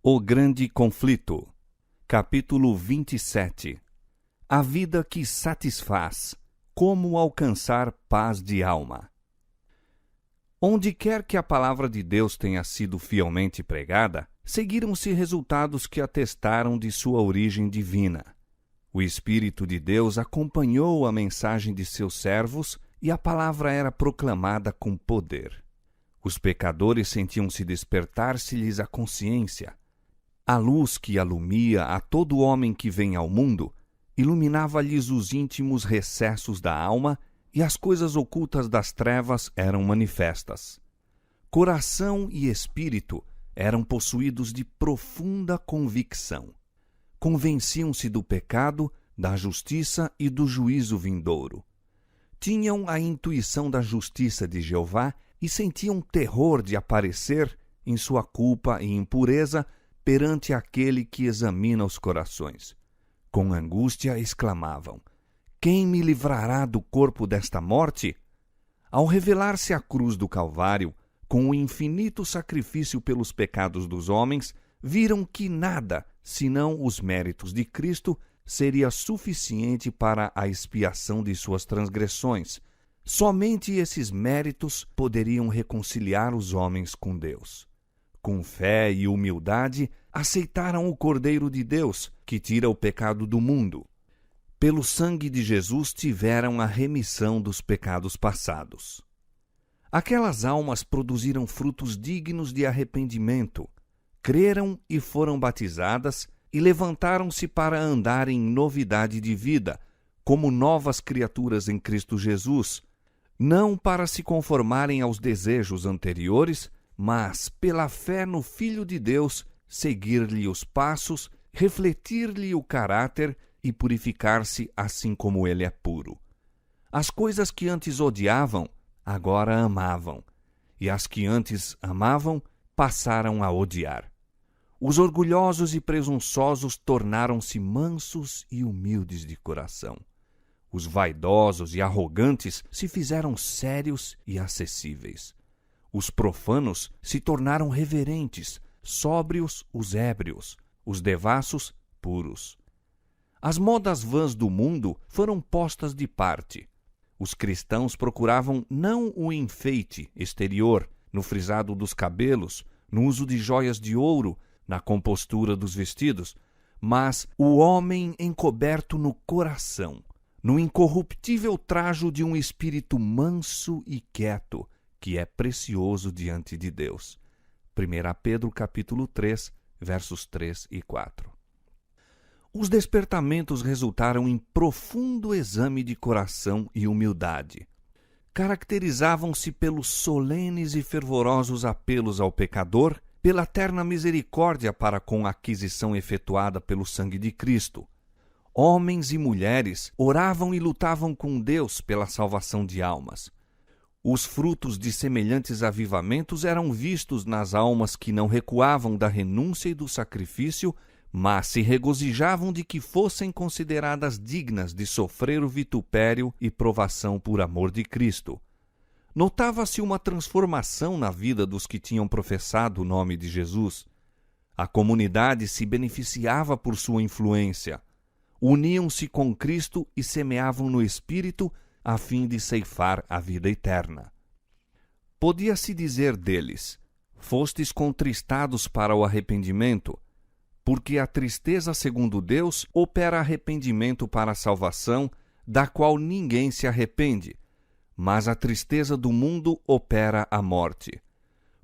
O Grande Conflito. Capítulo 27. A vida que satisfaz. Como alcançar paz de alma. Onde quer que a palavra de Deus tenha sido fielmente pregada, seguiram-se resultados que atestaram de sua origem divina. O Espírito de Deus acompanhou a mensagem de seus servos e a palavra era proclamada com poder. Os pecadores sentiam-se despertar-se-lhes a consciência. A luz que alumia a todo homem que vem ao mundo iluminava-lhes os íntimos recessos da alma e as coisas ocultas das trevas eram manifestas. Coração e espírito eram possuídos de profunda convicção. Convenciam-se do pecado, da justiça e do juízo vindouro. Tinham a intuição da justiça de Jeová e sentiam terror de aparecer, em sua culpa e impureza, perante aquele que examina os corações. Com angústia exclamavam: quem me livrará do corpo desta morte? Ao revelar-se a cruz do Calvário, com o infinito sacrifício pelos pecados dos homens, viram que nada, senão os méritos de Cristo, seria suficiente para a expiação de suas transgressões. Somente esses méritos poderiam reconciliar os homens com Deus. Com fé e humildade, aceitaram o Cordeiro de Deus, que tira o pecado do mundo. Pelo sangue de Jesus tiveram a remissão dos pecados passados. Aquelas almas produziram frutos dignos de arrependimento, creram e foram batizadas e levantaram-se para andar em novidade de vida, como novas criaturas em Cristo Jesus, não para se conformarem aos desejos anteriores, mas, pela fé no Filho de Deus, seguir-lhe os passos, refletir-lhe o caráter e purificar-se assim como ele é puro. As coisas que antes odiavam, agora amavam, e as que antes amavam, passaram a odiar. Os orgulhosos e presunçosos tornaram-se mansos e humildes de coração. Os vaidosos e arrogantes se fizeram sérios e acessíveis. Os profanos se tornaram reverentes, sóbrios os ébrios, os devassos puros. As modas vãs do mundo foram postas de parte. Os cristãos procuravam não o enfeite exterior, no frisado dos cabelos, no uso de joias de ouro, na compostura dos vestidos, mas o homem encoberto no coração, no incorruptível trajo de um espírito manso e quieto, que é precioso diante de Deus. 1 Pedro capítulo 3, versos 3 e 4. Os despertamentos resultaram em profundo exame de coração e humildade. Caracterizavam-se pelos solenes e fervorosos apelos ao pecador, pela terna misericórdia para com a aquisição efetuada pelo sangue de Cristo. Homens e mulheres oravam e lutavam com Deus pela salvação de almas. Os frutos de semelhantes avivamentos eram vistos nas almas que não recuavam da renúncia e do sacrifício, mas se regozijavam de que fossem consideradas dignas de sofrer o vitupério e provação por amor de Cristo. Notava-se uma transformação na vida dos que tinham professado o nome de Jesus. A comunidade se beneficiava por sua influência. Uniam-se com Cristo e semeavam no Espírito a fim de ceifar a vida eterna. Podia-se dizer deles: fostes contristados para o arrependimento, porque a tristeza segundo Deus opera arrependimento para a salvação, da qual ninguém se arrepende, mas a tristeza do mundo opera a morte.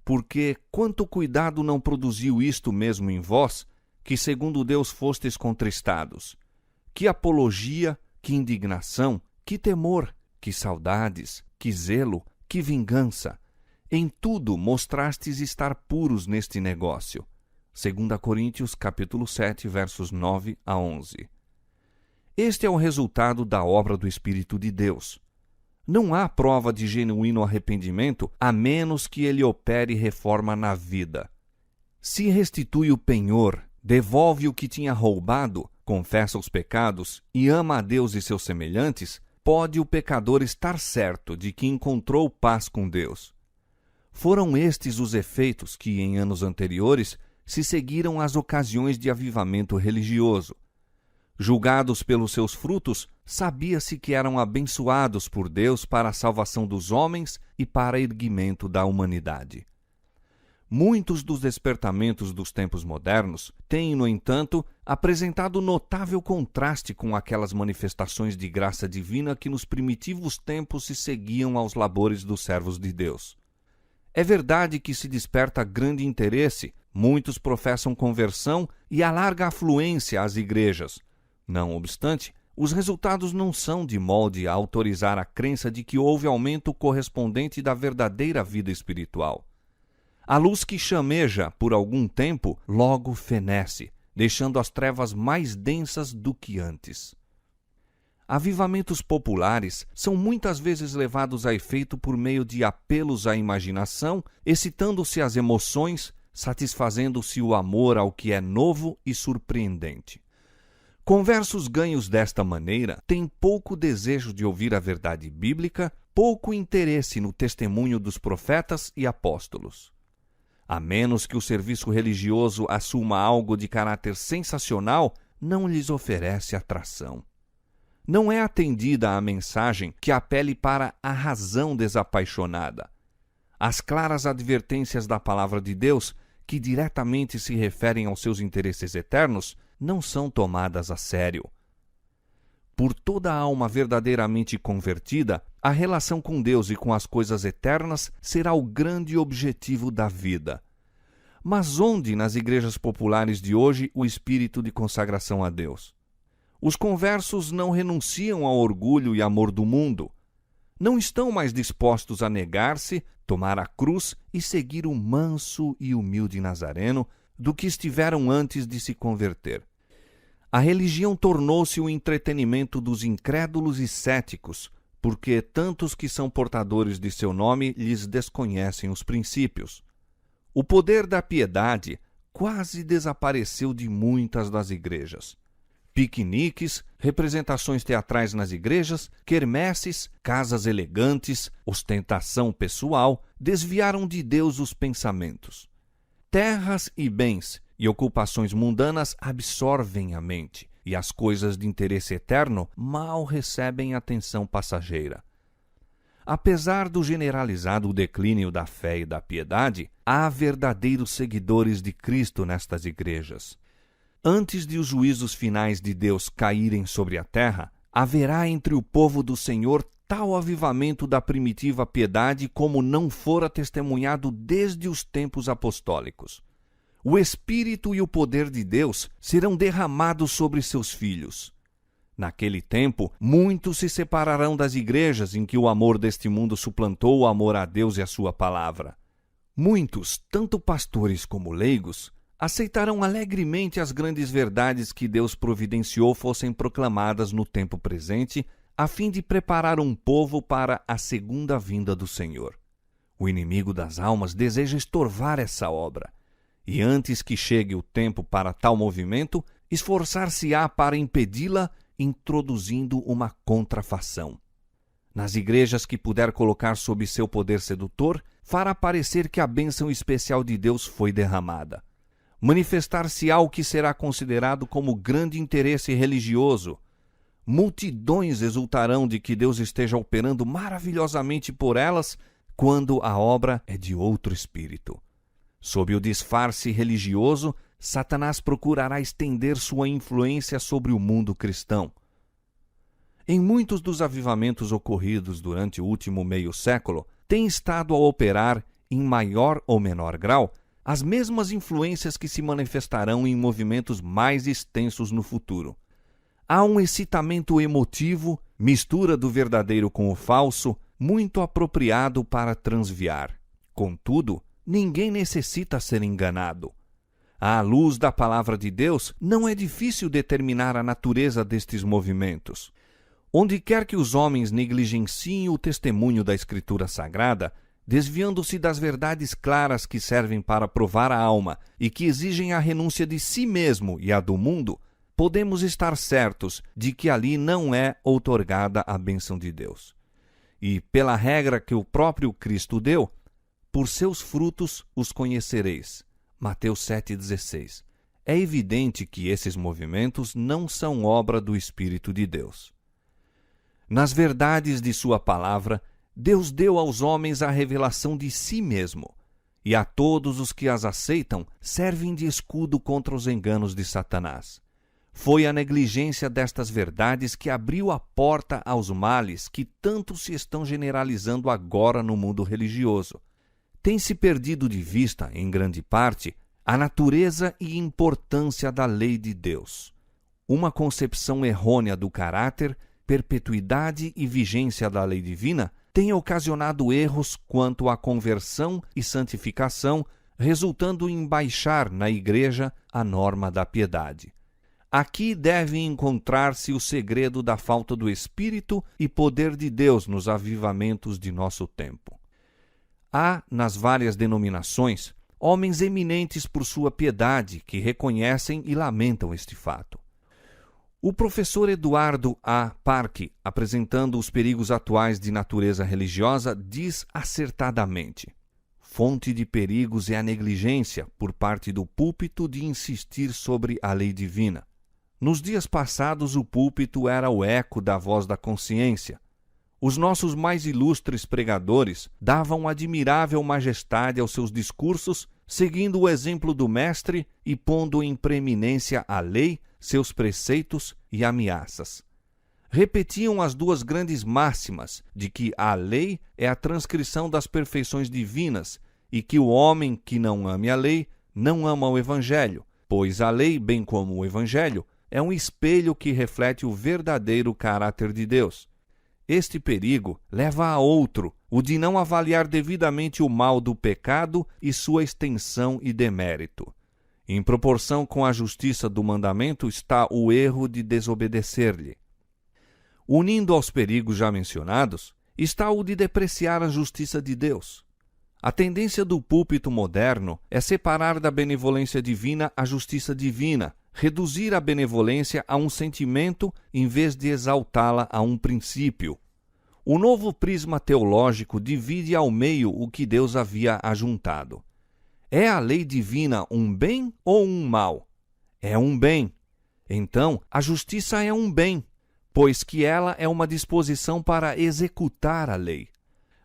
Porque quanto cuidado não produziu isto mesmo em vós, que segundo Deus fostes contristados? Que apologia, que indignação, que temor, que saudades, que zelo, que vingança. Em tudo mostrastes estar puros neste negócio. 2 Coríntios capítulo 7, versos 9 a 11. Este é o resultado da obra do Espírito de Deus. Não há prova de genuíno arrependimento a menos que ele opere reforma na vida. Se restitui o penhor, devolve o que tinha roubado, confessa os pecados e ama a Deus e seus semelhantes, pode o pecador estar certo de que encontrou paz com Deus. Foram estes os efeitos que, em anos anteriores, se seguiram as ocasiões de avivamento religioso. Julgados pelos seus frutos, sabia-se que eram abençoados por Deus para a salvação dos homens e para erguimento da humanidade. Muitos dos despertamentos dos tempos modernos têm, no entanto, apresentado notável contraste com aquelas manifestações de graça divina que nos primitivos tempos se seguiam aos labores dos servos de Deus. É verdade que se desperta grande interesse, muitos professam conversão e há larga afluência às igrejas. Não obstante, os resultados não são de molde a autorizar a crença de que houve aumento correspondente da verdadeira vida espiritual. A luz que chameja por algum tempo logo fenece, deixando as trevas mais densas do que antes. Avivamentos populares são muitas vezes levados a efeito por meio de apelos à imaginação, excitando-se as emoções, satisfazendo-se o amor ao que é novo e surpreendente. Conversos ganhos desta maneira têm pouco desejo de ouvir a verdade bíblica, pouco interesse no testemunho dos profetas e apóstolos. A menos que o serviço religioso assuma algo de caráter sensacional, não lhes oferece atração. Não é atendida a mensagem que apele para a razão desapaixonada. As claras advertências da palavra de Deus, que diretamente se referem aos seus interesses eternos, não são tomadas a sério. Por toda a alma verdadeiramente convertida, a relação com Deus e com as coisas eternas será o grande objetivo da vida. Mas onde, nas igrejas populares de hoje, o espírito de consagração a Deus? Os conversos não renunciam ao orgulho e amor do mundo. Não estão mais dispostos a negar-se, tomar a cruz e seguir o manso e humilde Nazareno do que estiveram antes de se converter. A religião tornou-se o entretenimento dos incrédulos e céticos, porque tantos que são portadores de seu nome lhes desconhecem os princípios. O poder da piedade quase desapareceu de muitas das igrejas. Piqueniques, representações teatrais nas igrejas, quermesses, casas elegantes, ostentação pessoal, desviaram de Deus os pensamentos. Terras e bens e ocupações mundanas absorvem a mente, e as coisas de interesse eterno mal recebem atenção passageira. Apesar do generalizado declínio da fé e da piedade, há verdadeiros seguidores de Cristo nestas igrejas. Antes de os juízos finais de Deus caírem sobre a terra, haverá entre o povo do Senhor tal avivamento da primitiva piedade como não fora testemunhado desde os tempos apostólicos. O Espírito e o poder de Deus serão derramados sobre seus filhos. Naquele tempo, muitos se separarão das igrejas em que o amor deste mundo suplantou o amor a Deus e a sua palavra. Muitos, tanto pastores como leigos, aceitarão alegremente as grandes verdades que Deus providenciou fossem proclamadas no tempo presente, a fim de preparar um povo para a segunda vinda do Senhor. O inimigo das almas deseja estorvar essa obra, e antes que chegue o tempo para tal movimento, esforçar-se-á para impedi-la, introduzindo uma contrafação. Nas igrejas que puder colocar sob seu poder sedutor, fará parecer que a bênção especial de Deus foi derramada. Manifestar-se-á o que será considerado como grande interesse religioso. Multidões exultarão de que Deus esteja operando maravilhosamente por elas, quando a obra é de outro espírito. Sob o disfarce religioso, Satanás procurará estender sua influência sobre o mundo cristão. Em muitos dos avivamentos ocorridos durante o último meio século, tem estado a operar, em maior ou menor grau, as mesmas influências que se manifestarão em movimentos mais extensos no futuro. Há um excitamento emotivo, mistura do verdadeiro com o falso, muito apropriado para transviar. Contudo, ninguém necessita ser enganado. À luz da palavra de Deus, não é difícil determinar a natureza destes movimentos. Onde quer que os homens negligenciem o testemunho da Escritura Sagrada, desviando-se das verdades claras que servem para provar a alma e que exigem a renúncia de si mesmo e a do mundo, podemos estar certos de que ali não é outorgada a bênção de Deus. E, pela regra que o próprio Cristo deu, por seus frutos os conhecereis. Mateus 7,16. É evidente que esses movimentos não são obra do Espírito de Deus. Nas verdades de sua palavra, Deus deu aos homens a revelação de si mesmo, e a todos os que as aceitam servem de escudo contra os enganos de Satanás. Foi a negligência destas verdades que abriu a porta aos males que tanto se estão generalizando agora no mundo religioso. Tem-se perdido de vista, em grande parte, a natureza e importância da lei de Deus. Uma concepção errônea do caráter, perpetuidade e vigência da lei divina tem ocasionado erros quanto à conversão e santificação, resultando em baixar na Igreja a norma da piedade. Aqui deve encontrar-se o segredo da falta do Espírito e poder de Deus nos avivamentos de nosso tempo. Há, nas várias denominações, homens eminentes por sua piedade que reconhecem e lamentam este fato. O professor Eduardo A. Parque, apresentando os perigos atuais de natureza religiosa, diz acertadamente: fonte de perigos é a negligência, por parte do púlpito, de insistir sobre a lei divina. Nos dias passados, o púlpito era o eco da voz da consciência. Os nossos mais ilustres pregadores davam admirável majestade aos seus discursos, seguindo o exemplo do Mestre e pondo em preeminência a lei, seus preceitos e ameaças. Repetiam as duas grandes máximas de que a lei é a transcrição das perfeições divinas e que o homem que não ame a lei não ama o Evangelho, pois a lei, bem como o Evangelho, é um espelho que reflete o verdadeiro caráter de Deus. Este perigo leva a outro, o de não avaliar devidamente o mal do pecado e sua extensão e demérito. Em proporção com a justiça do mandamento está o erro de desobedecer-lhe. Unindo aos perigos já mencionados, está o de depreciar a justiça de Deus. A tendência do púlpito moderno é separar da benevolência divina a justiça divina, reduzir a benevolência a um sentimento em vez de exaltá-la a um princípio. O novo prisma teológico divide ao meio o que Deus havia ajuntado. É a lei divina um bem ou um mal? É um bem. Então, a justiça é um bem, pois que ela é uma disposição para executar a lei.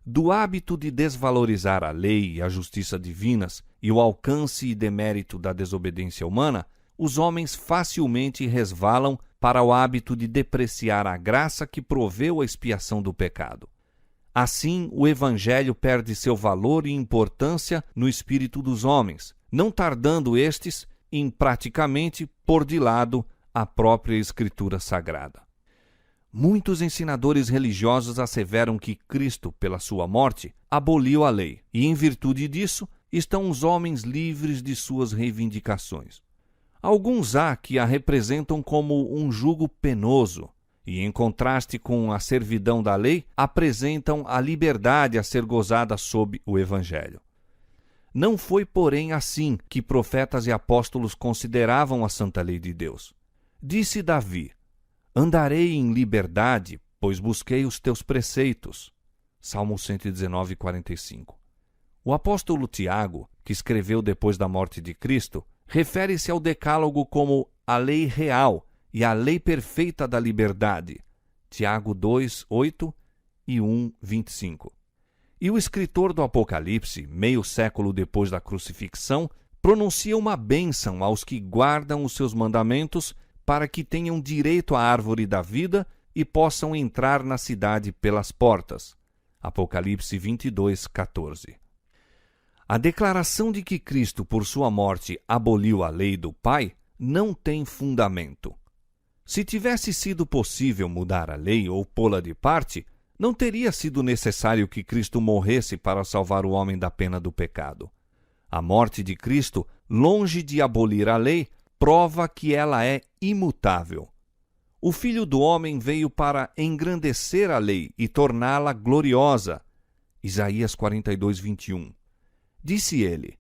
Do hábito de desvalorizar a lei e a justiça divinas e o alcance e demérito da desobediência humana, os homens facilmente resvalam para o hábito de depreciar a graça que proveu a expiação do pecado. Assim, o Evangelho perde seu valor e importância no espírito dos homens, não tardando estes em praticamente pôr de lado a própria Escritura Sagrada. Muitos ensinadores religiosos asseveram que Cristo, pela sua morte, aboliu a lei, e em virtude disso estão os homens livres de suas reivindicações. Alguns há que a representam como um jugo penoso, e, em contraste com a servidão da lei, apresentam a liberdade a ser gozada sob o Evangelho. Não foi, porém, assim que profetas e apóstolos consideravam a santa lei de Deus. Disse Davi: andarei em liberdade, pois busquei os teus preceitos. Salmo 119, 45. O apóstolo Tiago, que escreveu depois da morte de Cristo, refere-se ao decálogo como a lei real e a lei perfeita da liberdade. Tiago 2, 8 e 1, 25. E o escritor do Apocalipse, meio século depois da crucifixão, pronuncia uma bênção aos que guardam os seus mandamentos para que tenham direito à árvore da vida e possam entrar na cidade pelas portas. Apocalipse 22, 14. A declaração de que Cristo, por sua morte, aboliu a lei do Pai, não tem fundamento. Se tivesse sido possível mudar a lei ou pô-la de parte, não teria sido necessário que Cristo morresse para salvar o homem da pena do pecado. A morte de Cristo, longe de abolir a lei, prova que ela é imutável. O Filho do Homem veio para engrandecer a lei e torná-la gloriosa. Isaías 42, 21. Disse ele: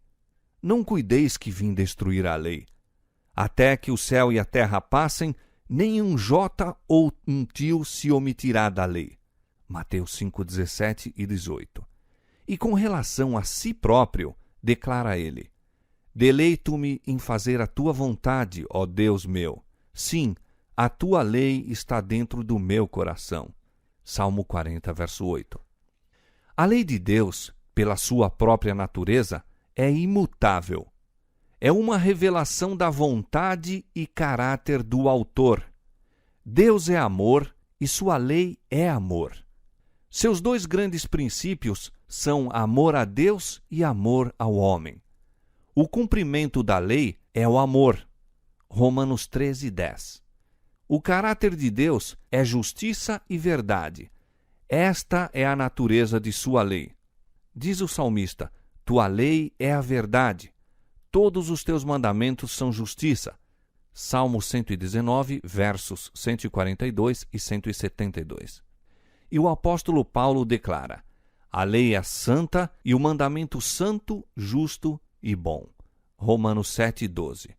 não cuideis que vim destruir a lei. Até que o céu e a terra passem, nem um jota ou um tio se omitirá da lei. Mateus 5, 17 e 18. E com relação a si próprio, declara ele: Deleito-me em fazer a tua vontade, ó Deus meu. Sim, a tua lei está dentro do meu coração. Salmo 40, verso 8. A lei de Deus, pela sua própria natureza, é imutável. É uma revelação da vontade e caráter do autor. Deus é amor e sua lei é amor. Seus dois grandes princípios são amor a Deus e amor ao homem. O cumprimento da lei é o amor. Romanos 13, 10. O caráter de Deus é justiça e verdade. Esta é a natureza de sua lei. Diz o salmista: tua lei é a verdade. Todos os teus mandamentos são justiça. Salmo 119, versos 142 e 172. E o apóstolo Paulo declara: a lei é santa e o mandamento santo, justo e bom. Romanos 7, 12.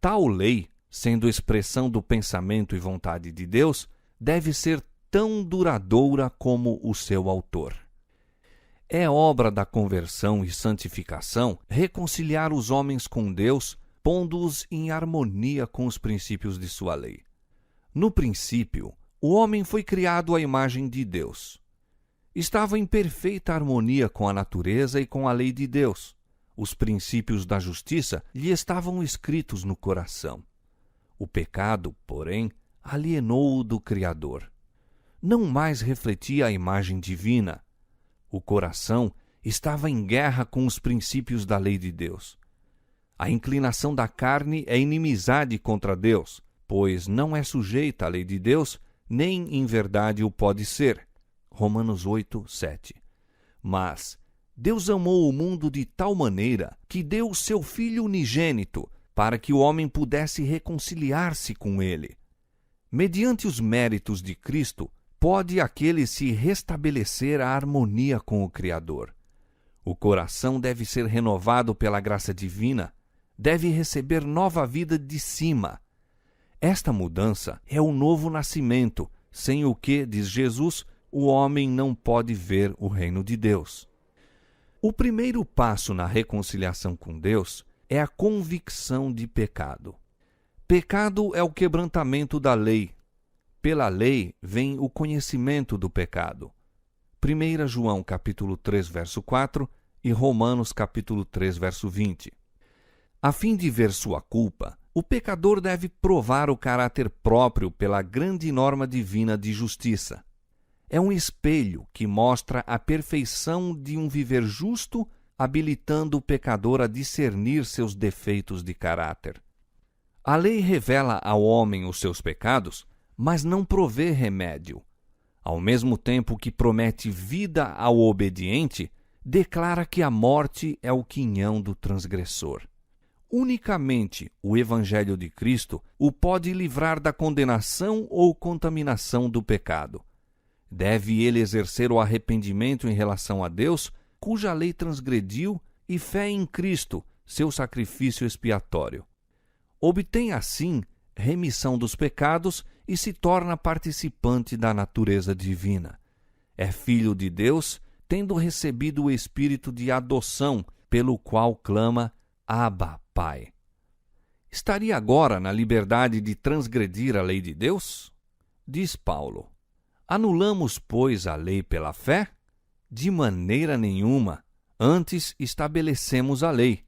Tal lei, sendo expressão do pensamento e vontade de Deus, deve ser tão duradoura como o seu autor. É obra da conversão e santificação reconciliar os homens com Deus, pondo-os em harmonia com os princípios de sua lei. No princípio, o homem foi criado à imagem de Deus. Estava em perfeita harmonia com a natureza e com a lei de Deus. Os princípios da justiça lhe estavam escritos no coração. O pecado, porém, alienou-o do Criador. Não mais refletia a imagem divina. O coração estava em guerra com os princípios da lei de Deus. A inclinação da carne é inimizade contra Deus, pois não é sujeita à lei de Deus, nem em verdade o pode ser. Romanos 8, 7. Mas Deus amou o mundo de tal maneira que deu o seu Filho unigênito para que o homem pudesse reconciliar-se com ele. Mediante os méritos de Cristo, pode aquele se restabelecer a harmonia com o Criador. O coração deve ser renovado pela graça divina, deve receber nova vida de cima. Esta mudança é o novo nascimento, sem o que, diz Jesus, o homem não pode ver o reino de Deus. O primeiro passo na reconciliação com Deus é a convicção de pecado. Pecado é o quebrantamento da lei. Pela lei vem o conhecimento do pecado. 1 João capítulo 3, verso 4 e Romanos capítulo 3, verso 20. A fim de ver sua culpa, o pecador deve provar o caráter próprio pela grande norma divina de justiça. É um espelho que mostra a perfeição de um viver justo, habilitando o pecador a discernir seus defeitos de caráter. A lei revela ao homem os seus pecados, mas não provê remédio. Ao mesmo tempo que promete vida ao obediente, declara que a morte é o quinhão do transgressor. Unicamente o Evangelho de Cristo o pode livrar da condenação ou contaminação do pecado. Deve ele exercer o arrependimento em relação a Deus, cuja lei transgrediu, e fé em Cristo, seu sacrifício expiatório. Obtém assim remissão dos pecados e se torna participante da natureza divina. É filho de Deus, tendo recebido o Espírito de adoção, pelo qual clama: Abba, Pai. Estaria agora na liberdade de transgredir a lei de Deus? Diz Paulo: anulamos, pois, a lei pela fé? De maneira nenhuma. Antes estabelecemos a lei.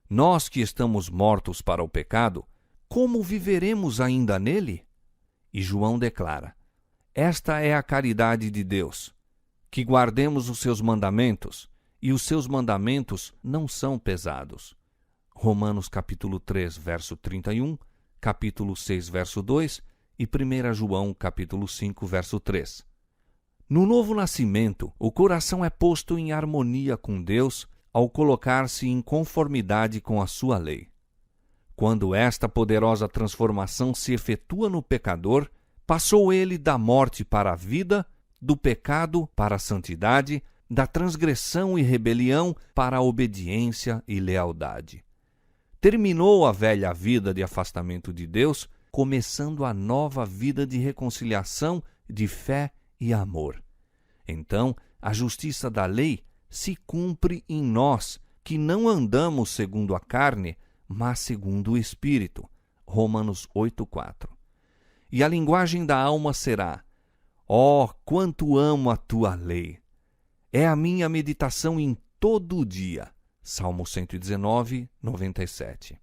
Nós que estamos mortos para o pecado, como viveremos ainda nele? E João declara: esta é a caridade de Deus, que guardemos os seus mandamentos, e os seus mandamentos não são pesados. Romanos capítulo 3, verso 31, capítulo 6, verso 2 e 1 João capítulo 5, verso 3. No novo nascimento, o coração é posto em harmonia com Deus ao colocar-se em conformidade com a sua lei. Quando esta poderosa transformação se efetua no pecador, passou ele da morte para a vida, do pecado para a santidade, da transgressão e rebelião para a obediência e lealdade. Terminou a velha vida de afastamento de Deus, começando a nova vida de reconciliação, de fé e amor. Então, a justiça da lei se cumpre em nós, que não andamos segundo a carne, mas segundo o Espírito. Romanos 8:4. E a linguagem da alma será: ó, quanto amo a tua lei! É a minha meditação em todo o dia. Salmo 119, 97.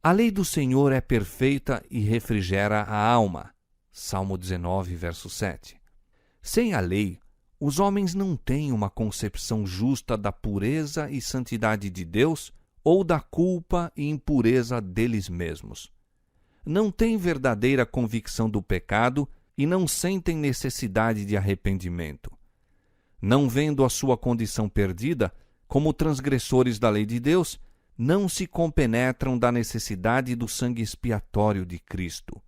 A lei do Senhor é perfeita e refrigera a alma. Salmo 19, verso 7. Sem a lei, os homens não têm uma concepção justa da pureza e santidade de Deus ou da culpa e impureza deles mesmos. Não têm verdadeira convicção do pecado e não sentem necessidade de arrependimento. Não vendo a sua condição perdida, como transgressores da lei de Deus, não se compenetram da necessidade do sangue expiatório de Cristo.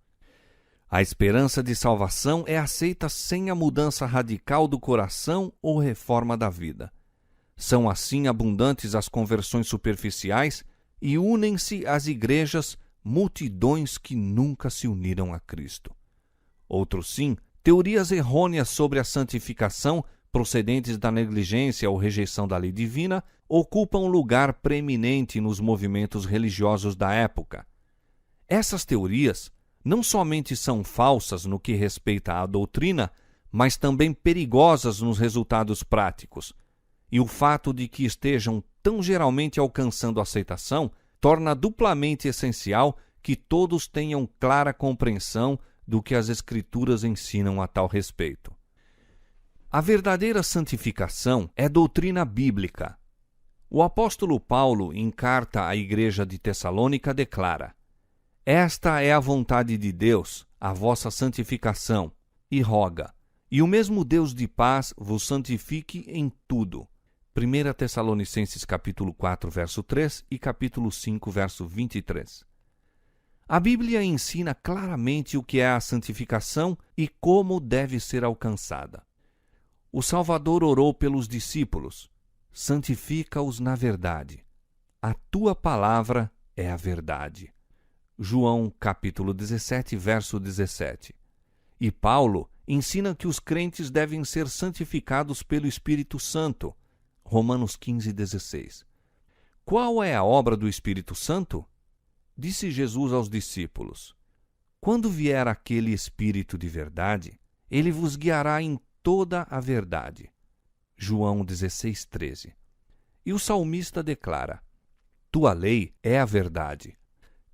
A esperança de salvação é aceita sem a mudança radical do coração ou reforma da vida. São assim abundantes as conversões superficiais e unem-se às igrejas multidões que nunca se uniram a Cristo. Outros sim, teorias errôneas sobre a santificação, procedentes da negligência ou rejeição da lei divina, ocupam lugar preeminente nos movimentos religiosos da época. Essas teorias não somente são falsas no que respeita à doutrina, mas também perigosas nos resultados práticos. E o fato de que estejam tão geralmente alcançando aceitação torna duplamente essencial que todos tenham clara compreensão do que as Escrituras ensinam a tal respeito. A verdadeira santificação é doutrina bíblica. O apóstolo Paulo, em carta à igreja de Tessalônica, declara: esta é a vontade de Deus, a vossa santificação, e roga, e o mesmo Deus de paz vos santifique em tudo. 1 Tessalonicenses capítulo 4, verso 3 e capítulo 5, verso 23. A Bíblia ensina claramente o que é a santificação e como deve ser alcançada. O Salvador orou pelos discípulos: santifica-os na verdade. A tua palavra é a verdade. João capítulo 17, verso 17. E Paulo ensina que os crentes devem ser santificados pelo Espírito Santo. Romanos 15, 16. Qual é a obra do Espírito Santo? Disse Jesus aos discípulos: quando vier aquele Espírito de verdade, ele vos guiará em toda a verdade. João 16, 13. E o salmista declara: tua lei é a verdade.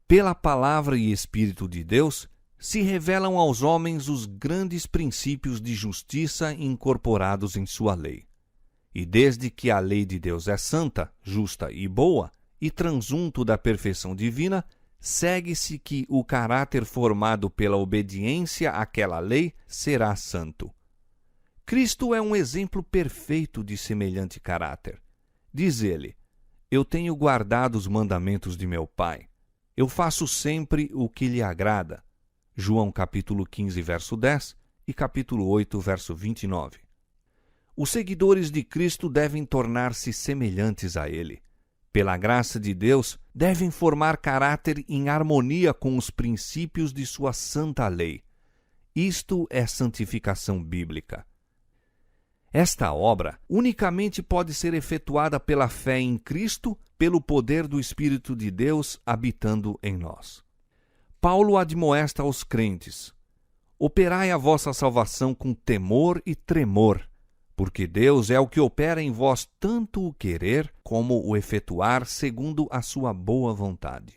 Pela palavra e Espírito de Deus, se revelam aos homens os grandes princípios de justiça incorporados em sua lei. E desde que a lei de Deus é santa, justa e boa, e transunto da perfeição divina, segue-se que o caráter formado pela obediência àquela lei será santo. Cristo é um exemplo perfeito de semelhante caráter. Diz ele: eu tenho guardado os mandamentos de meu Pai. Eu faço sempre o que lhe agrada. João capítulo 15, verso 10 e capítulo 8, verso 29. Os seguidores de Cristo devem tornar-se semelhantes a ele. Pela graça de Deus, devem formar caráter em harmonia com os princípios de sua santa lei. Isto é santificação bíblica. Esta obra unicamente pode ser efetuada pela fé em Cristo, pelo poder do Espírito de Deus habitando em nós. Paulo admoesta aos crentes: operai a vossa salvação com temor e tremor, porque Deus é o que opera em vós tanto o querer como o efetuar segundo a sua boa vontade.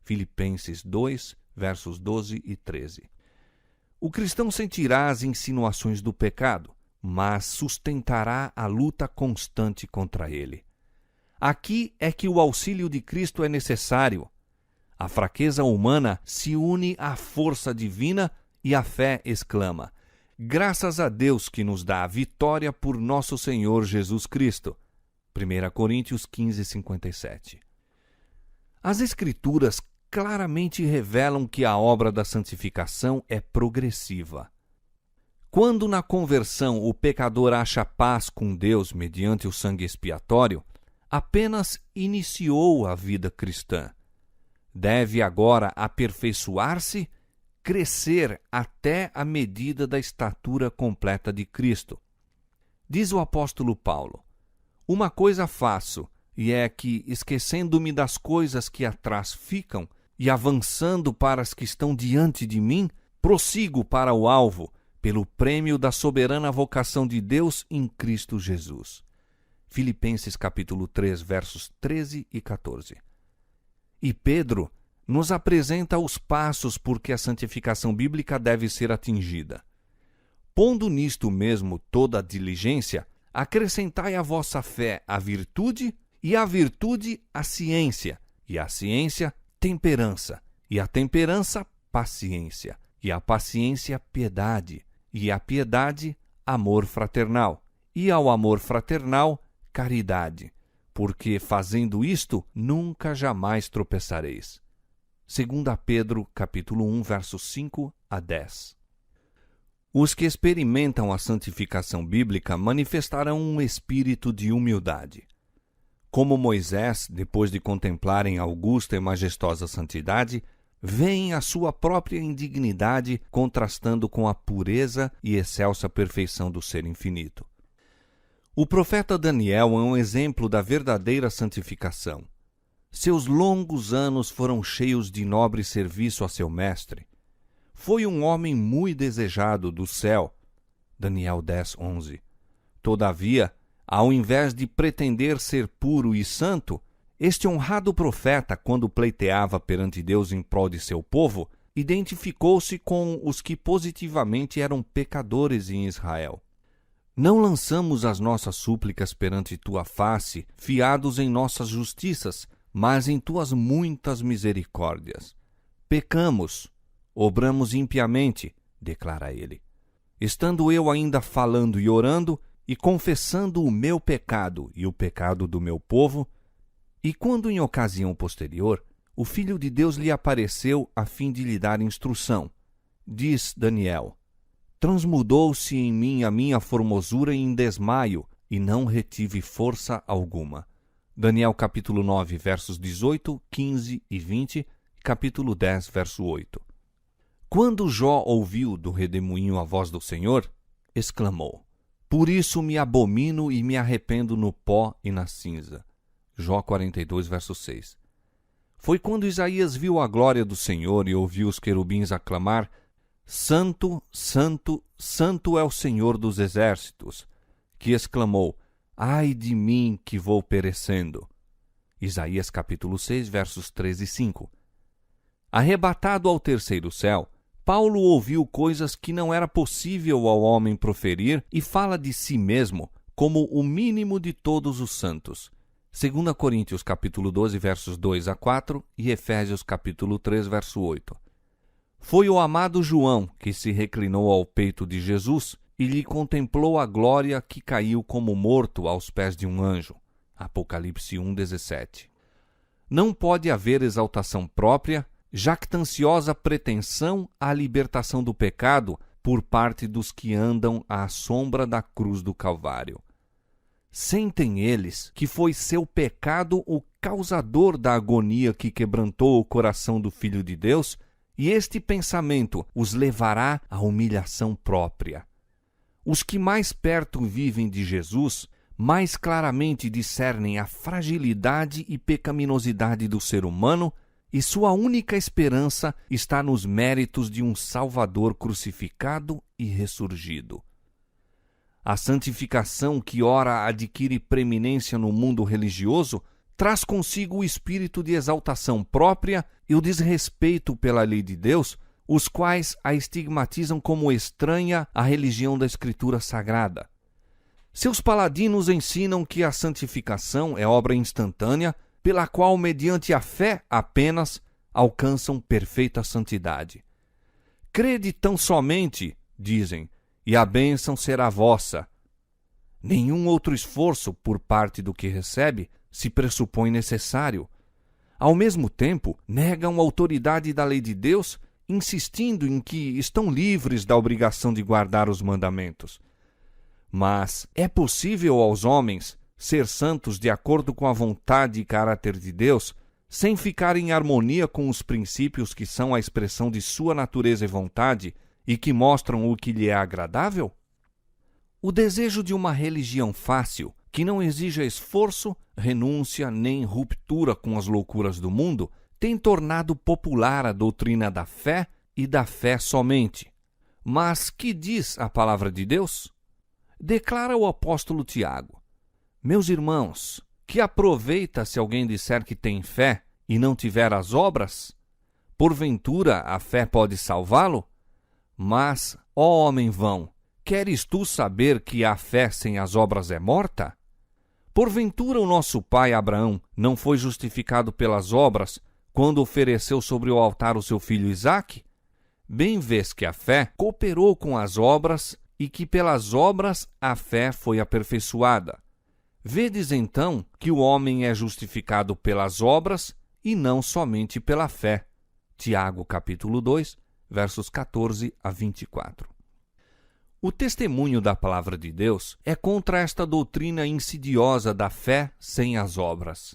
Filipenses 2, versos 12 e 13. O cristão sentirá as insinuações do pecado, mas sustentará a luta constante contra ele. Aqui é que o auxílio de Cristo é necessário. A fraqueza humana se une à força divina e a fé exclama: graças a Deus que nos dá a vitória por nosso Senhor Jesus Cristo. 1 Coríntios 15, 57. As Escrituras claramente revelam que a obra da santificação é progressiva. Quando na conversão o pecador acha paz com Deus mediante o sangue expiatório, apenas iniciou a vida cristã. Deve agora aperfeiçoar-se, crescer até a medida da estatura completa de Cristo. Diz o apóstolo Paulo: uma coisa faço, e é que, esquecendo-me das coisas que atrás ficam e avançando para as que estão diante de mim, prossigo para o alvo, pelo prêmio da soberana vocação de Deus em Cristo Jesus. Filipenses capítulo 3, versos 13 e 14. E Pedro nos apresenta os passos por que a santificação bíblica deve ser atingida. Pondo nisto mesmo toda a diligência, acrescentai à vossa fé a virtude, e à virtude a ciência, e a ciência temperança, e a temperança paciência, e a paciência piedade, e a piedade amor fraternal, e ao amor fraternal caridade, porque fazendo isto nunca jamais tropeçareis. 2 Pedro capítulo 1, versos 5 a 10. Os que experimentam a santificação bíblica manifestarão um espírito de humildade. Como Moisés, depois de contemplarem a augusta e majestosa santidade, veem a sua própria indignidade contrastando com a pureza e excelsa perfeição do Ser infinito. O profeta Daniel é um exemplo da verdadeira santificação. Seus longos anos foram cheios de nobre serviço a seu mestre. Foi um homem muito desejado do céu. Daniel 10, 11. Todavia, ao invés de pretender ser puro e santo, este honrado profeta, quando pleiteava perante Deus em prol de seu povo, identificou-se com os que positivamente eram pecadores em Israel. Não lançamos as nossas súplicas perante tua face, fiados em nossas justiças, mas em tuas muitas misericórdias. Pecamos, obramos impiamente, declara ele. Estando eu ainda falando e orando, e confessando o meu pecado e o pecado do meu povo, e quando em ocasião posterior, o Filho de Deus lhe apareceu a fim de lhe dar instrução. Diz Daniel: transmudou-se em mim a minha formosura em desmaio, e não retive força alguma. Daniel capítulo 9, versos 18, 15 e 20, capítulo 10, verso 8. Quando Jó ouviu do redemoinho a voz do Senhor, exclamou: por isso me abomino e me arrependo no pó e na cinza. Jó 42, verso 6. Foi quando Isaías viu a glória do Senhor e ouviu os querubins aclamar: Santo, Santo, Santo é o Senhor dos exércitos, que exclamou: ai de mim que vou perecendo. Isaías capítulo 6, versos 3 e 5. Arrebatado ao terceiro céu, Paulo ouviu coisas que não era possível ao homem proferir e fala de si mesmo como o mínimo de todos os santos. 2 Coríntios capítulo 12, versos 2 a 4 e Efésios capítulo 3, verso 8. Foi o amado João que se reclinou ao peito de Jesus e lhe contemplou a glória que caiu como morto aos pés de um anjo. Apocalipse 1, 17. Não pode haver exaltação própria, jactanciosa pretensão à libertação do pecado por parte dos que andam à sombra da cruz do Calvário. Sentem eles que foi seu pecado o causador da agonia que quebrantou o coração do Filho de Deus, e este pensamento os levará à humilhação própria. Os que mais perto vivem de Jesus, mais claramente discernem a fragilidade e pecaminosidade do ser humano, e sua única esperança está nos méritos de um Salvador crucificado e ressurgido. A santificação que ora adquire preeminência no mundo religioso traz consigo o espírito de exaltação própria e o desrespeito pela lei de Deus, os quais a estigmatizam como estranha à religião da Escritura Sagrada. Seus paladinos ensinam que a santificação é obra instantânea, pela qual, mediante a fé apenas, alcançam perfeita santidade. Crede tão somente, dizem, e a bênção será vossa. Nenhum outro esforço por parte do que recebe se pressupõe necessário. Ao mesmo tempo, negam a autoridade da lei de Deus, insistindo em que estão livres da obrigação de guardar os mandamentos. Mas é possível aos homens ser santos de acordo com a vontade e caráter de Deus, sem ficar em harmonia com os princípios que são a expressão de sua natureza e vontade e que mostram o que lhe é agradável? O desejo de uma religião fácil que não exija esforço, renúncia nem ruptura com as loucuras do mundo, tem tornado popular a doutrina da fé e da fé somente. Mas que diz a palavra de Deus? Declara o apóstolo Tiago: meus irmãos, que aproveita se alguém disser que tem fé e não tiver as obras? Porventura a fé pode salvá-lo? Mas, ó homem vão, queres tu saber que a fé sem as obras é morta? Porventura o nosso pai Abraão não foi justificado pelas obras quando ofereceu sobre o altar o seu filho Isaque? Bem vês que a fé cooperou com as obras e que pelas obras a fé foi aperfeiçoada. Vedes então que o homem é justificado pelas obras e não somente pela fé. Tiago capítulo 2, versos 14 a 24. O testemunho da palavra de Deus é contra esta doutrina insidiosa da fé sem as obras.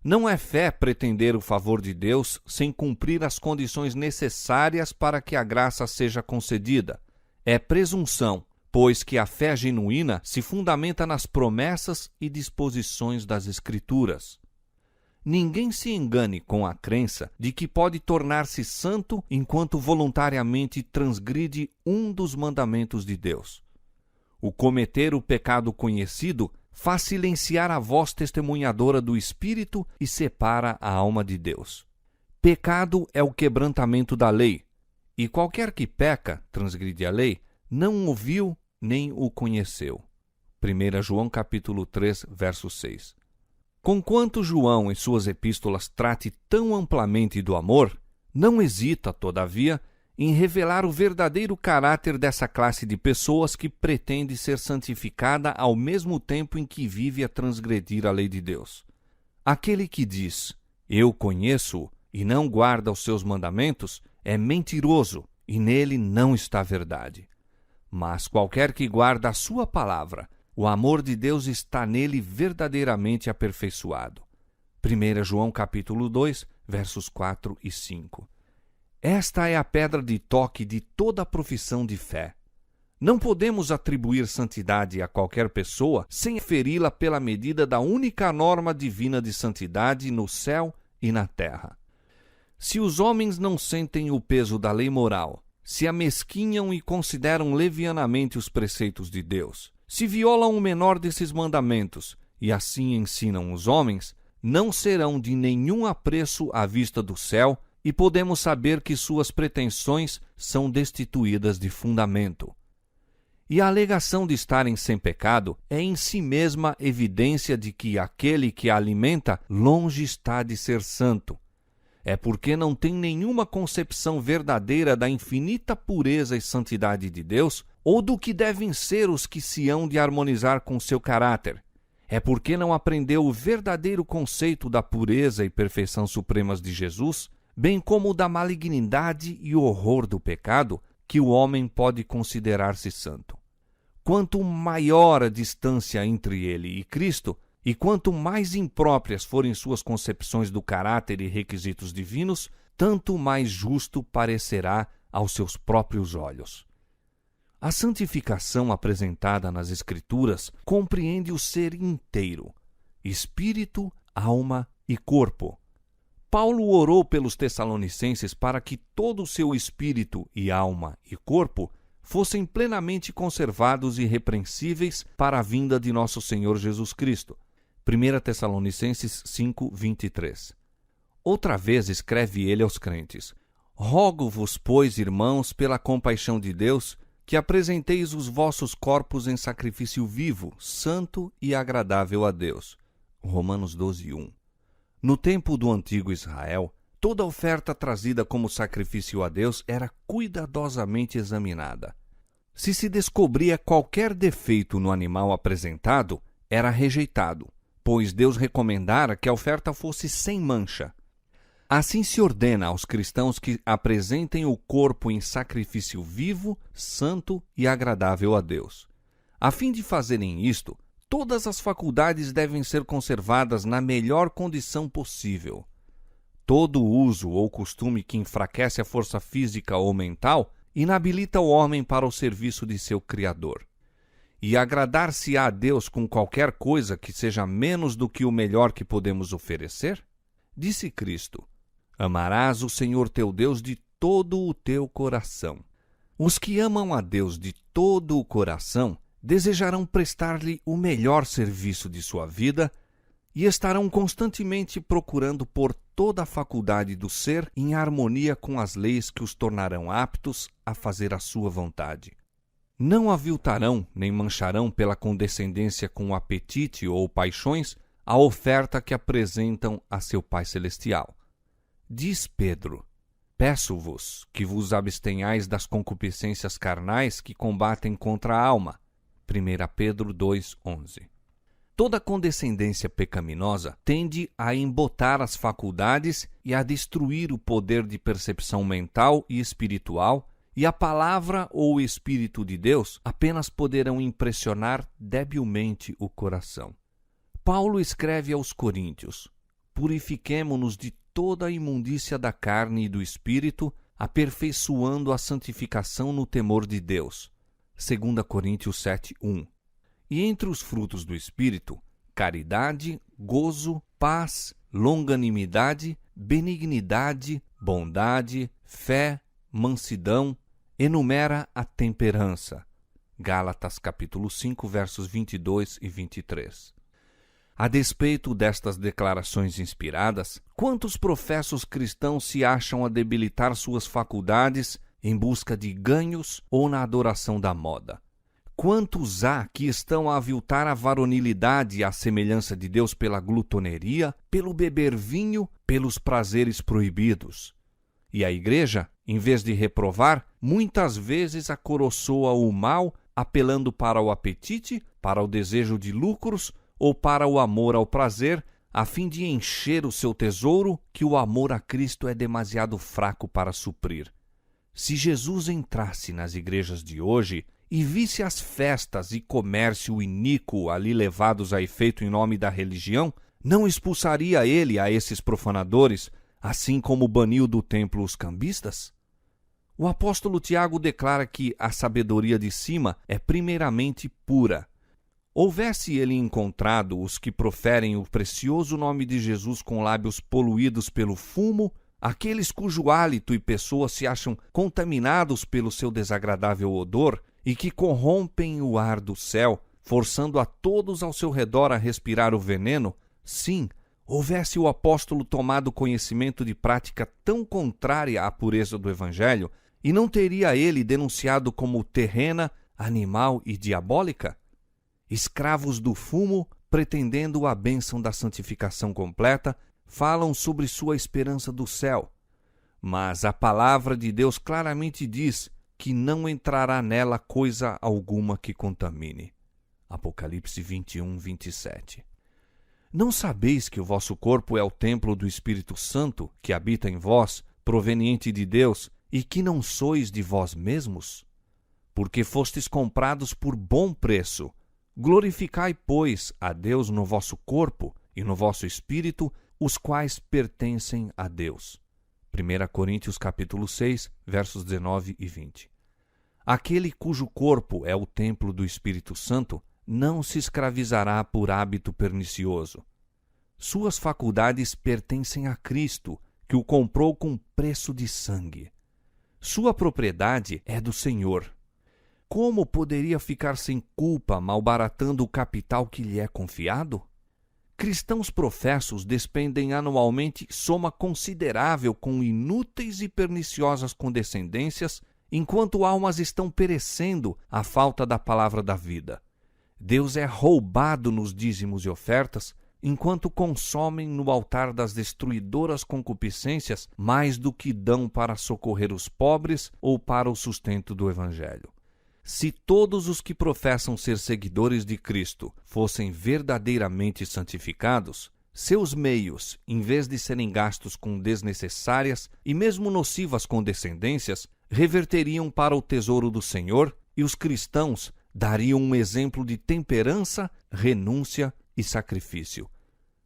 Não é fé pretender o favor de Deus sem cumprir as condições necessárias para que a graça seja concedida. É presunção, pois que a fé genuína se fundamenta nas promessas e disposições das Escrituras. Ninguém se engane com a crença de que pode tornar-se santo enquanto voluntariamente transgride um dos mandamentos de Deus. O cometer o pecado conhecido faz silenciar a voz testemunhadora do Espírito e separa a alma de Deus. Pecado é o quebrantamento da lei, e qualquer que peca, transgride a lei, não o viu nem o conheceu. 1 João capítulo 3, verso 6. Conquanto João, em suas epístolas, trate tão amplamente do amor, não hesita, todavia, em revelar o verdadeiro caráter dessa classe de pessoas que pretende ser santificada ao mesmo tempo em que vive a transgredir a lei de Deus. Aquele que diz, eu conheço-o, e não guarda os seus mandamentos, é mentiroso, e nele não está a verdade. Mas qualquer que guarda a sua palavra, o amor de Deus está nele verdadeiramente aperfeiçoado. 1 João capítulo 2, versos 4 e 5. Esta é a pedra de toque de toda a profissão de fé. Não podemos atribuir santidade a qualquer pessoa sem feri-la pela medida da única norma divina de santidade no céu e na terra. Se os homens não sentem o peso da lei moral, se amesquinham e consideram levianamente os preceitos de Deus, se violam o menor desses mandamentos e assim ensinam os homens, não serão de nenhum apreço à vista do céu e podemos saber que suas pretensões são destituídas de fundamento. E a alegação de estarem sem pecado é em si mesma evidência de que aquele que a alimenta longe está de ser santo. É porque não tem nenhuma concepção verdadeira da infinita pureza e santidade de Deus ou do que devem ser os que se hão de harmonizar com seu caráter. É porque não aprendeu o verdadeiro conceito da pureza e perfeição supremas de Jesus, bem como da malignidade e horror do pecado, que o homem pode considerar-se santo. Quanto maior a distância entre ele e Cristo, e quanto mais impróprias forem suas concepções do caráter e requisitos divinos, tanto mais justo parecerá aos seus próprios olhos. A santificação apresentada nas Escrituras compreende o ser inteiro, espírito, alma e corpo. Paulo orou pelos Tessalonicenses para que todo o seu espírito e alma e corpo fossem plenamente conservados e irrepreensíveis para a vinda de nosso Senhor Jesus Cristo. 1 Tessalonicenses 5, 23. Outra vez escreve ele aos crentes: rogo-vos, pois, irmãos, pela compaixão de Deus, que apresenteis os vossos corpos em sacrifício vivo, santo e agradável a Deus. Romanos 12, 1. No tempo do antigo Israel, toda oferta trazida como sacrifício a Deus era cuidadosamente examinada. Se se descobria qualquer defeito no animal apresentado, era rejeitado, pois Deus recomendara que a oferta fosse sem mancha. Assim se ordena aos cristãos que apresentem o corpo em sacrifício vivo, santo e agradável a Deus. A fim de fazerem isto, todas as faculdades devem ser conservadas na melhor condição possível. Todo uso ou costume que enfraquece a força física ou mental inabilita o homem para o serviço de seu Criador. e agradar-se-á a Deus com qualquer coisa que seja menos do que o melhor que podemos oferecer? Disse Cristo: amarás o Senhor teu Deus de todo o teu coração. Os que amam a Deus de todo o coração desejarão prestar-lhe o melhor serviço de sua vida e estarão constantemente procurando pôr toda a faculdade do ser em harmonia com as leis que os tornarão aptos a fazer a sua vontade. Não aviltarão nem mancharão pela condescendência com o apetite ou paixões a oferta que apresentam a seu Pai Celestial. Diz Pedro: peço-vos que vos abstenhais das concupiscências carnais que combatem contra a alma. 1 Pedro 2,11. Toda condescendência pecaminosa tende a embotar as faculdades e a destruir o poder de percepção mental e espiritual, e a palavra ou o Espírito de Deus apenas poderão impressionar debilmente o coração. Paulo escreve aos Coríntios: purifiquemo-nos de toda a imundícia da carne e do espírito, aperfeiçoando a santificação no temor de Deus. 2 Coríntios 7:1. E entre os frutos do Espírito, caridade, gozo, paz, longanimidade, benignidade, bondade, fé, mansidão, enumera a temperança. Gálatas capítulo 5, versos 22 e 23. A despeito destas declarações inspiradas, quantos professos cristãos se acham a debilitar suas faculdades em busca de ganhos ou na adoração da moda? Quantos há que estão a aviltar a varonilidade à semelhança de Deus pela glutoneria, pelo beber vinho, pelos prazeres proibidos? E a Igreja, em vez de reprovar, muitas vezes acoroçoa o mal, apelando para o apetite, para o desejo de lucros ou para o amor ao prazer, a fim de encher o seu tesouro que o amor a Cristo é demasiado fraco para suprir. Se Jesus entrasse nas igrejas de hoje e visse as festas e comércio iníquo ali levados a efeito em nome da religião, não expulsaria ele a esses profanadores, assim como baniu do templo os cambistas? O apóstolo Tiago declara que a sabedoria de cima é primeiramente pura. Houvesse ele encontrado os que proferem o precioso nome de Jesus com lábios poluídos pelo fumo, aqueles cujo hálito e pessoa se acham contaminados pelo seu desagradável odor e que corrompem o ar do céu, forçando a todos ao seu redor a respirar o veneno, sim, houvesse o apóstolo tomado conhecimento de prática tão contrária à pureza do Evangelho, e não teria ele denunciado como terrena, animal e diabólica? Escravos do fumo, pretendendo a bênção da santificação completa, falam sobre sua esperança do céu. Mas a palavra de Deus claramente diz que não entrará nela coisa alguma que contamine. Apocalipse 21, 27. Não sabeis que o vosso corpo é o templo do Espírito Santo, que habita em vós, proveniente de Deus, e que não sois de vós mesmos? Porque fostes comprados por bom preço. Glorificai, pois, a Deus no vosso corpo e no vosso espírito, os quais pertencem a Deus. 1 Coríntios capítulo 6, versos 19 e 20. Aquele cujo corpo é o templo do Espírito Santo não se escravizará por hábito pernicioso. Suas faculdades pertencem a Cristo, que o comprou com preço de sangue. Sua propriedade é do Senhor. Como poderia ficar sem culpa malbaratando o capital que lhe é confiado? Cristãos professos despendem anualmente soma considerável com inúteis e perniciosas condescendências, enquanto almas estão perecendo à falta da palavra da vida. Deus é roubado nos dízimos e ofertas, enquanto consomem no altar das destruidoras concupiscências mais do que dão para socorrer os pobres ou para o sustento do Evangelho. Se todos os que professam ser seguidores de Cristo fossem verdadeiramente santificados, seus meios, em vez de serem gastos com desnecessárias e mesmo nocivas condescendências, reverteriam para o tesouro do Senhor, e os cristãos dariam um exemplo de temperança, renúncia e sacrifício.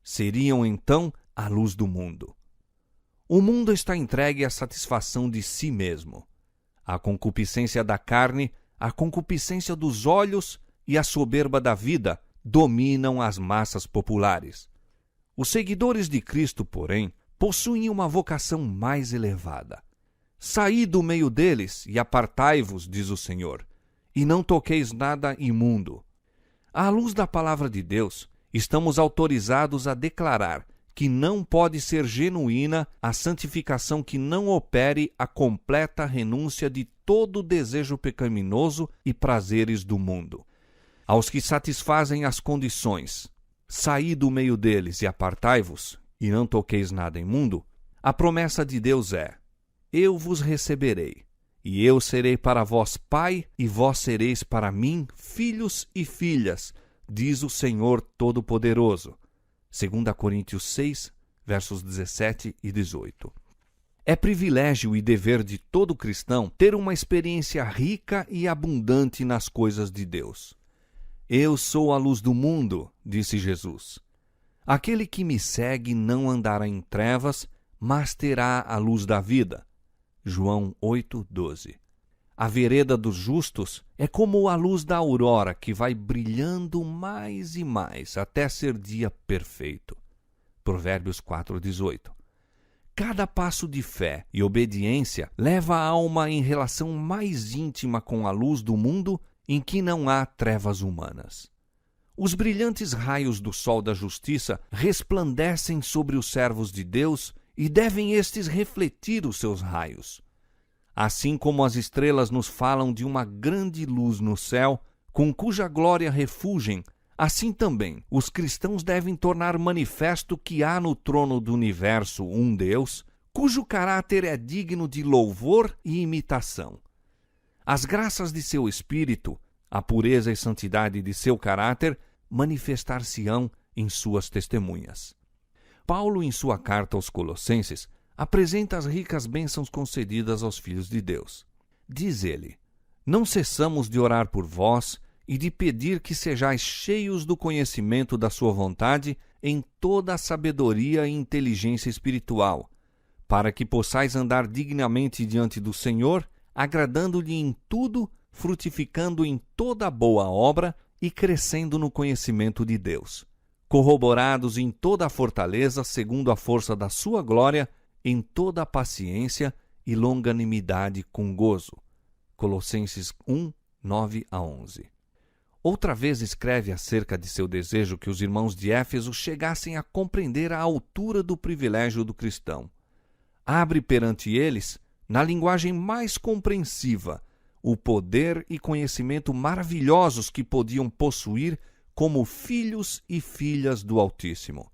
Seriam, então, a luz do mundo. O mundo está entregue à satisfação de si mesmo. A concupiscência da carne, a concupiscência dos olhos e a soberba da vida dominam as massas populares. Os seguidores de Cristo, porém, possuem uma vocação mais elevada. Saí do meio deles e apartai-vos, diz o Senhor, e não toqueis nada imundo. À luz da palavra de Deus, estamos autorizados a declarar que não pode ser genuína a santificação que não opere a completa renúncia de todo desejo pecaminoso e prazeres do mundo. Aos que satisfazem as condições, saí do meio deles e apartai-vos, e não toqueis nada imundo, a promessa de Deus é: eu vos receberei, e eu serei para vós pai, e vós sereis para mim filhos e filhas, diz o Senhor Todo-Poderoso. 2 Coríntios 6, versos 17 e 18. É privilégio e dever de todo cristão ter uma experiência rica e abundante nas coisas de Deus. Eu sou a luz do mundo, disse Jesus. Aquele que me segue não andará em trevas, mas terá a luz da vida. João 8:12. A vereda dos justos é como a luz da aurora que vai brilhando mais e mais até ser dia perfeito. Provérbios 4:18. Cada passo de fé e obediência leva a alma em relação mais íntima com a luz do mundo em que não há trevas humanas. Os brilhantes raios do sol da justiça resplandecem sobre os servos de Deus e devem estes refletir os seus raios. Assim como as estrelas nos falam de uma grande luz no céu, com cuja glória refugem, assim também os cristãos devem tornar manifesto que há no trono do universo um Deus, cujo caráter é digno de louvor e imitação. As graças de seu espírito, a pureza e santidade de seu caráter, manifestar-se-ão em suas testemunhas. Paulo, em sua carta aos Colossenses, apresenta as ricas bênçãos concedidas aos filhos de Deus. Diz ele: não cessamos de orar por vós e de pedir que sejais cheios do conhecimento da sua vontade em toda a sabedoria e inteligência espiritual, para que possais andar dignamente diante do Senhor, agradando-lhe em tudo, frutificando em toda boa obra e crescendo no conhecimento de Deus, corroborados em toda a fortaleza segundo a força da sua glória, em toda a paciência e longanimidade com gozo. Colossenses 1, 9-11. Outra vez escreve acerca de seu desejo que os irmãos de Éfeso chegassem a compreender a altura do privilégio do cristão. Abre perante eles, na linguagem mais compreensiva, o poder e conhecimento maravilhosos que podiam possuir como filhos e filhas do Altíssimo.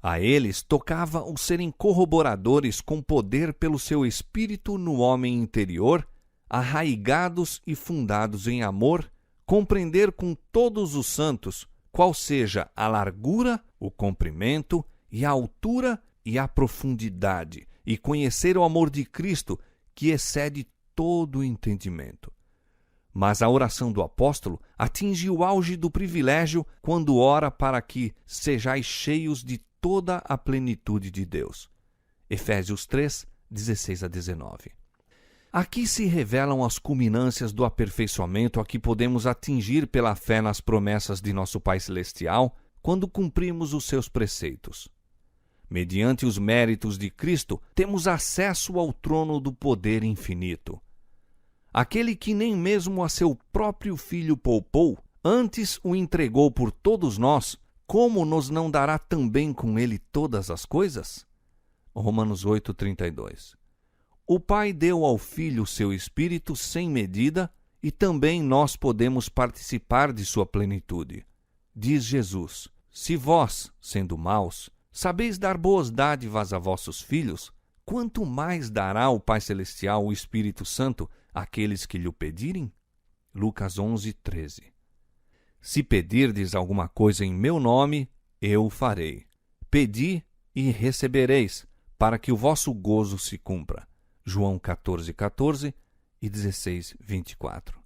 A eles tocava o serem corroboradores com poder pelo seu espírito no homem interior, arraigados e fundados em amor, compreender com todos os santos qual seja a largura, o comprimento e a altura e a profundidade, e conhecer o amor de Cristo, que excede todo o entendimento. Mas a oração do apóstolo atinge o auge do privilégio quando ora para que sejais cheios de toda a plenitude de Deus. Efésios 3, 16-19. Aqui se revelam as culminâncias do aperfeiçoamento a que podemos atingir pela fé nas promessas de nosso Pai Celestial quando cumprimos os seus preceitos. Mediante os méritos de Cristo, temos acesso ao trono do poder infinito. Aquele que nem mesmo a seu próprio Filho poupou, antes o entregou por todos nós, como nos não dará também com ele todas as coisas? Romanos 8:32. O Pai deu ao Filho seu Espírito sem medida, e também nós podemos participar de sua plenitude. Diz Jesus: se vós, sendo maus, sabeis dar boas dádivas a vossos filhos, quanto mais dará o Pai Celestial o Espírito Santo àqueles que lhe pedirem? Lucas 11:13. Se pedirdes alguma coisa em meu nome, eu o farei. Pedi e recebereis, para que o vosso gozo se cumpra. João 14:14 e 16:24.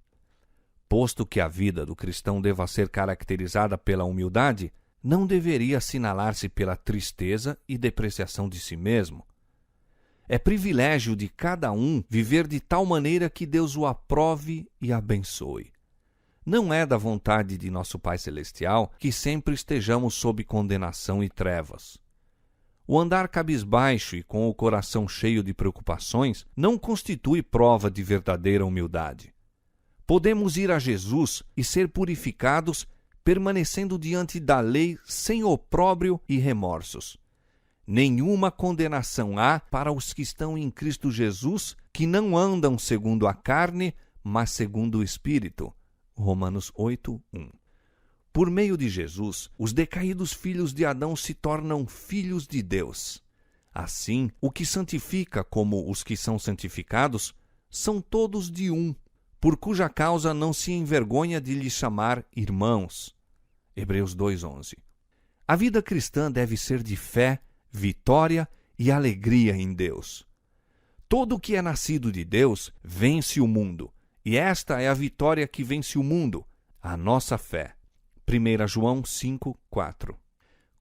Posto que a vida do cristão deva ser caracterizada pela humildade, não deveria assinalar-se pela tristeza e depreciação de si mesmo. É privilégio de cada um viver de tal maneira que Deus o aprove e abençoe. Não é da vontade de nosso Pai Celestial que sempre estejamos sob condenação e trevas. O andar cabisbaixo e com o coração cheio de preocupações não constitui prova de verdadeira humildade. Podemos ir a Jesus e ser purificados permanecendo diante da lei sem opróbrio e remorsos. Nenhuma condenação há para os que estão em Cristo Jesus, que não andam segundo a carne, mas segundo o Espírito. Romanos 8:1. Por meio de Jesus, os decaídos filhos de Adão se tornam filhos de Deus. Assim, o que santifica como os que são santificados são todos de um, por cuja causa não se envergonha de lhes chamar irmãos. Hebreus 2:11. A vida cristã deve ser de fé, vitória e alegria em Deus. Todo o que é nascido de Deus vence o mundo, e esta é a vitória que vence o mundo, a nossa fé. 1 João 5:4.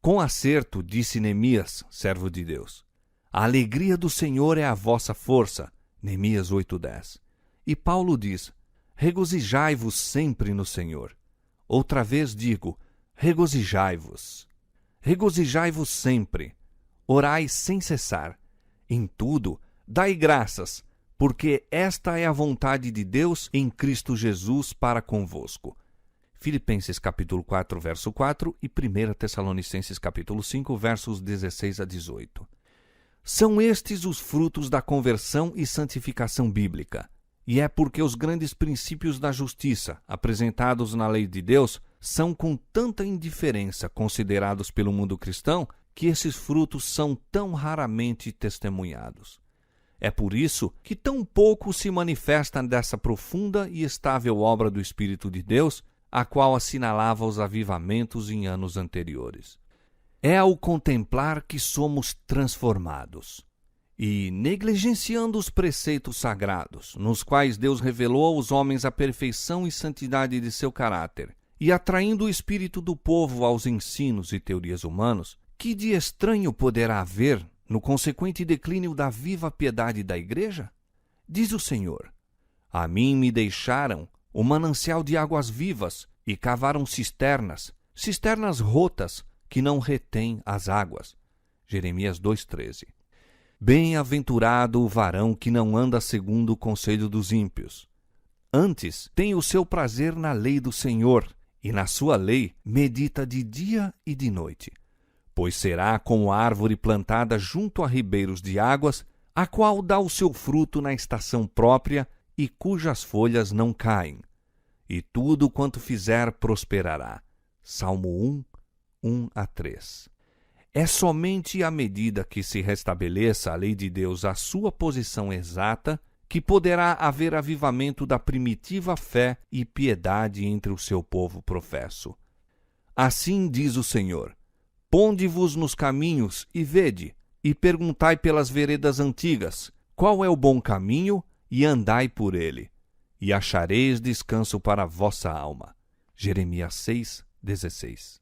Com acerto disse Neemias, servo de Deus: a alegria do Senhor é a vossa força. Neemias 8:10. E Paulo diz: regozijai-vos sempre no Senhor. Outra vez digo: regozijai-vos. Regozijai-vos sempre. Orai sem cessar. Em tudo, dai graças, porque esta é a vontade de Deus em Cristo Jesus para convosco. Filipenses capítulo 4, verso 4 e 1 Tessalonicenses capítulo 5, versos 16 a 18. São estes os frutos da conversão e santificação bíblica. E é porque os grandes princípios da justiça, apresentados na lei de Deus, são com tanta indiferença considerados pelo mundo cristão que esses frutos são tão raramente testemunhados. É por isso que tão pouco se manifesta dessa profunda e estável obra do Espírito de Deus, a qual assinalava os avivamentos em anos anteriores. É ao contemplar que somos transformados. E, negligenciando os preceitos sagrados, nos quais Deus revelou aos homens a perfeição e santidade de seu caráter, e atraindo o espírito do povo aos ensinos e teorias humanos, que de estranho poderá haver no consequente declínio da viva piedade da Igreja? Diz o Senhor: a mim me deixaram o manancial de águas vivas e cavaram cisternas rotas que não retêm as águas. Jeremias 2:13. Bem-aventurado o varão que não anda segundo o conselho dos ímpios. Antes tem o seu prazer na lei do Senhor, e na sua lei medita de dia e de noite. Pois será como árvore plantada junto a ribeiros de águas, a qual dá o seu fruto na estação própria e cujas folhas não caem. E tudo quanto fizer prosperará. Salmo 1:1-3. É somente à medida que se restabeleça a lei de Deus à sua posição exata que poderá haver avivamento da primitiva fé e piedade entre o seu povo professo. Assim diz o Senhor: ponde-vos nos caminhos e vede, e perguntai pelas veredas antigas, qual é o bom caminho, e andai por ele, e achareis descanso para a vossa alma. Jeremias 6:16.